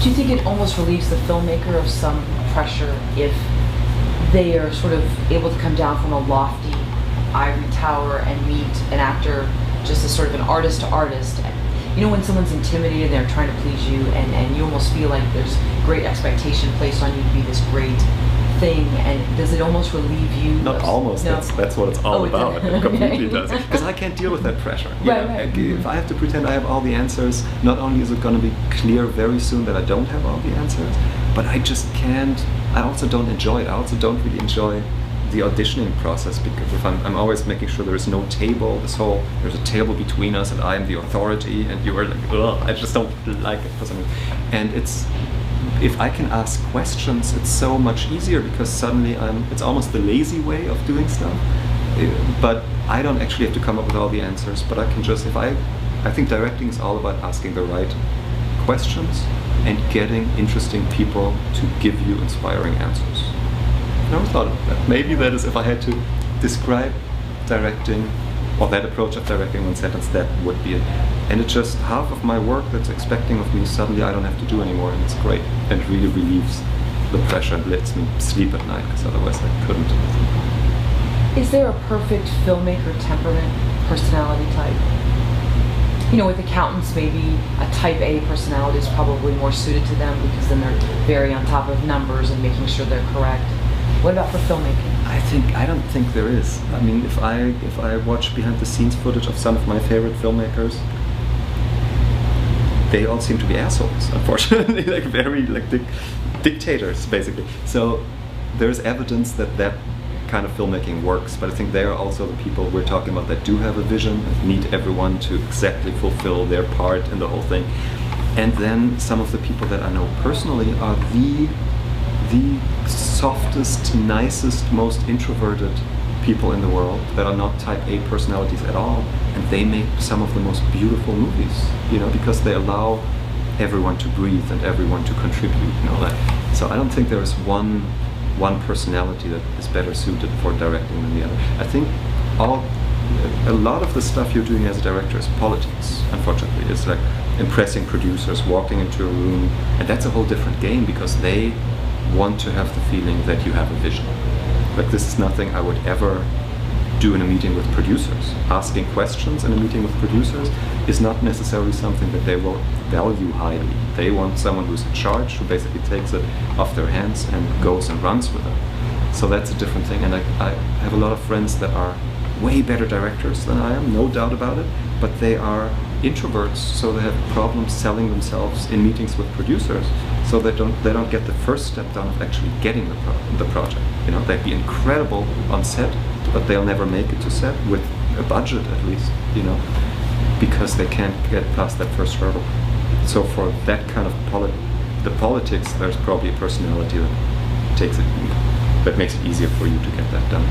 Do you think it almost relieves the filmmaker of some pressure if they are sort of able to come down from a lofty ivory tower and meet an actor just as sort of an artist to artist? You know, when someone's intimidated, they're trying to please you, and you almost feel like there's great expectation placed on you to be this great thing, and does it almost relieve you? Not almost, no. that's what it's all about. It completely Okay. does. Because I can't deal with that pressure. You Right, know, right. If I have to pretend I have all the answers, not only is it going to be clear very soon that I don't have all the answers, but I just can't, I also don't enjoy it. I also don't really enjoy the auditioning process, because if I'm always making sure there is no table, there's a table between us and I am the authority and you are like, ugh, I just don't like it for some reason. And if I can ask questions, it's so much easier, because suddenly it's almost the lazy way of doing stuff. But I don't actually have to come up with all the answers, but I can just, I think directing is all about asking the right questions and getting interesting people to give you inspiring answers. I never thought of that. Maybe that is, if I had to describe directing, or that approach of directing in one sentence, that would be it. And it's just half of my work that's expecting of me, suddenly I don't have to do anymore, and it's great. And it really relieves the pressure and lets me sleep at night, because otherwise I couldn't. Is there a perfect filmmaker temperament, personality type? You know, with accountants, maybe a type A personality is probably more suited to them, because then they're very on top of numbers and making sure they're correct. What about for filmmaking? I don't think there is. I mean, if I watch behind the scenes footage of some of my favorite filmmakers, they all seem to be assholes, unfortunately. Like very dictators, basically. So there's evidence that that kind of filmmaking works, but I think they are also the people we're talking about that do have a vision and need everyone to exactly fulfill their part in the whole thing. And then some of the people that I know personally are the softest, nicest, most introverted people in the world that are not type A personalities at all, and they make some of the most beautiful movies, you know, because they allow everyone to breathe and everyone to contribute, you know, that. So I don't think there is one personality that is better suited for directing than the other. I think a lot of the stuff you're doing as a director is politics, unfortunately. It's like impressing producers, walking into a room, and that's a whole different game, because they want to have the feeling that you have a vision. Like, this is nothing I would ever do in a meeting with producers. Asking questions in a meeting with producers is not necessarily something that they will value highly. They want someone who's in charge, who basically takes it off their hands and goes and runs with it. So that's a different thing, and I have a lot of friends that are way better directors than I am, no doubt about it, but they are introverts, so they have problems selling themselves in meetings with producers, so they don't get the first step down of actually getting the project. You know, they'd be incredible on set, but they'll never make it to set with a budget, at least, you know, because they can't get past that first hurdle. So for that kind of the politics, there's probably a personality that makes it easier for you to get that done.